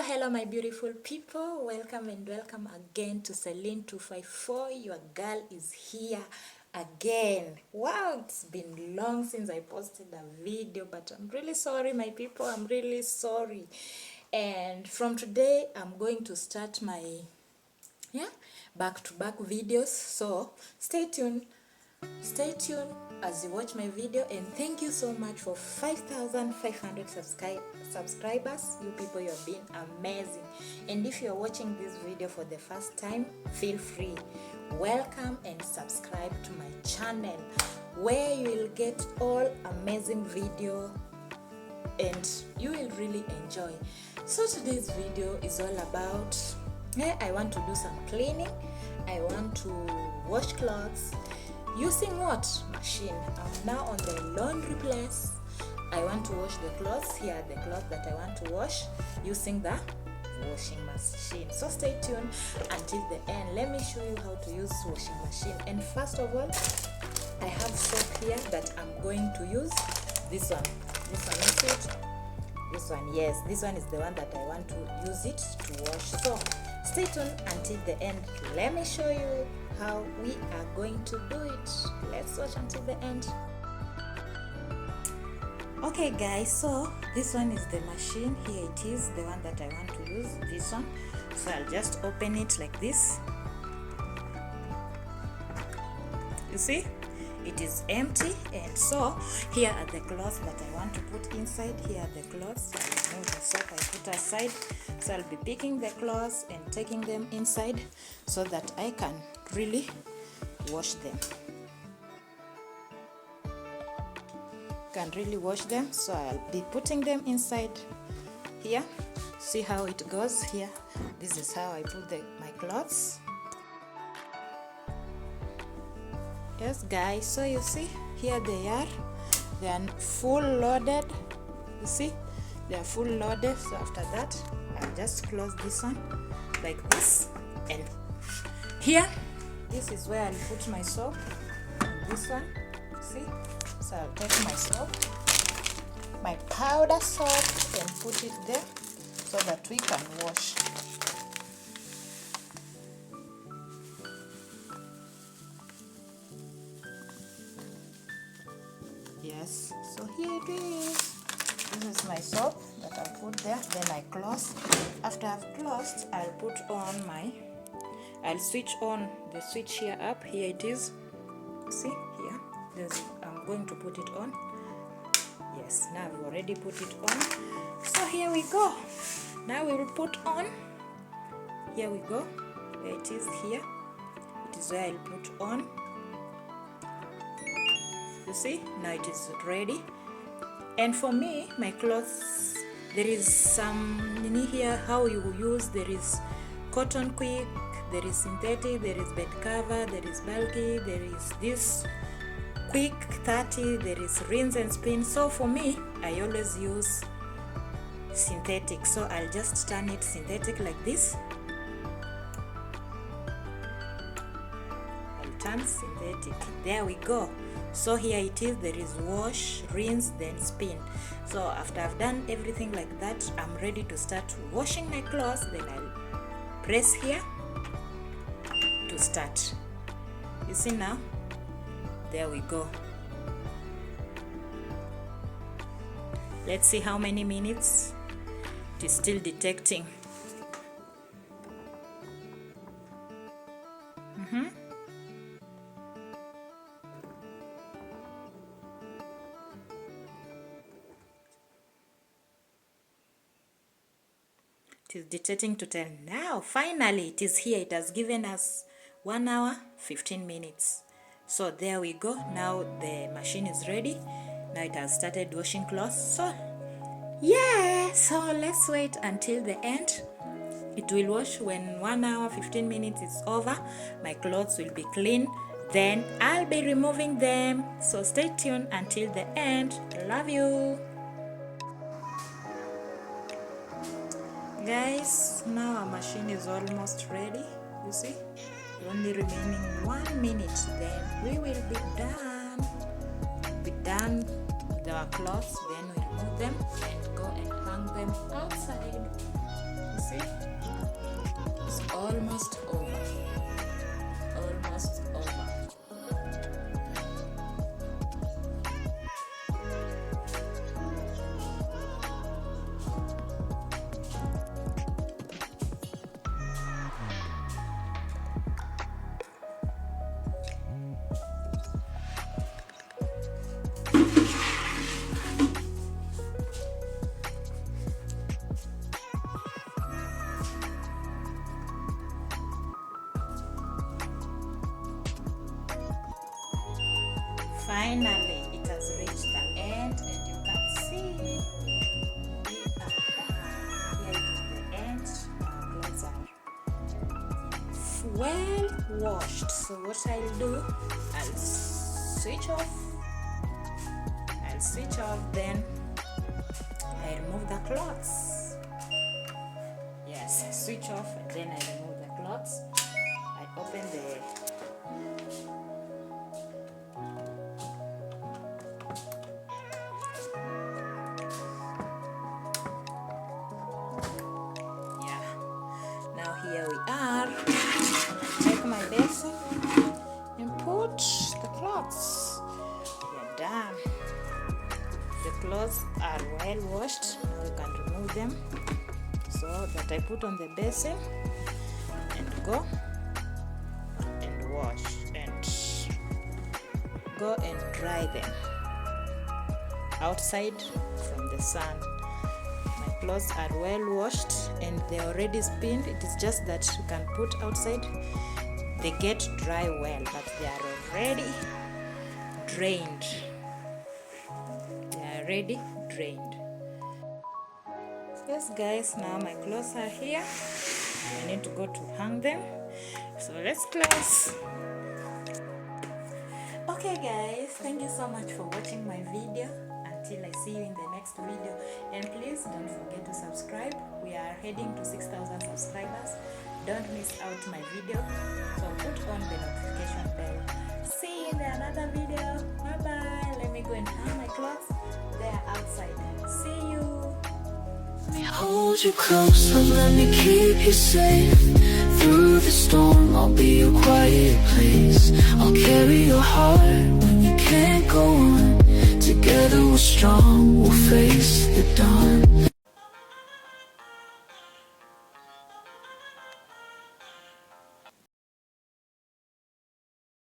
Hello my beautiful people, welcome and welcome again to Celine 254. Your girl is here again. Wow, it's been long since I posted a video, but I'm really sorry my people, I'm really sorry. And from today I'm going to start my back-to-back videos, so stay tuned as you watch my video. And thank you so much for 5,500 subscribers. You people, you have been amazing. And if you're watching this video for the first time, feel free, welcome and subscribe to my channel, where you will get all amazing video and you will really enjoy. So today's video is all about I want to do some cleaning. I want to wash clothes using what? Machine. I'm now on the laundry place. I want to wash the clothes. Here are the clothes that I want to wash using the washing machine. So stay tuned until the end. Let me show you how to use washing machine. And first of all, I have soap here that I'm going to use. This one. This one is it. This one, yes. This one is the one that I want to use it to wash. So stay tuned until the end. Let me show you how we are going to do it. Let's watch until the end. Okay guys, so this one is the machine. Here it is, the one that I want to use, this one. So I'll just open it like this. You see, it is empty. And so here are the clothes that I want to put inside. Here are the clothes. I'll remove the soap I put aside. So I'll be picking the clothes and taking them inside so that I can really wash them. So I'll be putting them inside here. See how it goes here. This is how I put my clothes. Yes guys, so you see here they are. They are full loaded. You see, they are full loaded. So after that, I'll just close this one like this. And here, this is where I'll put my soap. This one, see? So I'll take my soap, my powder soap, and put it there so that we can wash. Yes, so here it is. This is my soap that I'll put there. Then I close. After I've closed, I'll switch on the switch here up. Here it is. See here. I'm going to put it on. Yes, now I've already put it on. So here we go. Now we will put on. Here we go. There it is here. It is where I'll put on. You see, now it is ready. And for me, my clothes, there is some in here how you use. There is cotton quick, there is synthetic, there is bed cover, there is bulky, there is this quick 30, there is rinse and spin. So for me, I always use synthetic. So I'll just turn it synthetic like this. I'll turn synthetic. There we go. So here it is. There is wash, rinse, then spin. So after I've done everything like that, I'm ready to start washing my clothes. Then I'll press here to start. You see now? There we go. Let's see how many minutes. It is still detecting. It is detecting to 10. Now finally it is here. It has given us 1 hour 15 minutes. So there we go. Now the machine is ready. Now it has started washing clothes. So yeah, so let's wait until the end. It will wash. When 1 hour 15 minutes is over, my clothes will be clean. Then I'll be removing them. So stay tuned until the end. Love you guys. Now our machine is almost ready. You see, only remaining 1 minute, then we will be done with our clothes. Then we remove them and go and hang them outside. You almost over. Almost over. Finally, it has reached the end, and you can see we are done. Here it is the end. Our clothes are well washed. So what I'll do, I'll switch off, then I remove the clothes. Yes, switch off, and then I remove the clothes. I open the here we are. Take my basin and put the clothes. We're done. The clothes are well washed. Now you can remove them. So that I put on the basin and go and wash and go and dry them outside from the sun. Clothes are well washed and they are already spinned. It is just that you can put outside, they get dry well, but they are already drained. Yes guys, now my clothes are here. I need to go to hang them, so let's close. Okay guys, thank you so much for watching my video. Until I see you in the next video, and please don't forget to subscribe. We are heading to 6,000 subscribers. Don't miss out my video, so put on the notification bell. See you in another video. Bye bye. Let me go and hang my clothes. They are outside. See you. Let me hold you close and let me keep you safe. Through the storm, I'll be your quiet place. I'll carry your heart when you can't go on. Together we're strong, we'll face the dawn.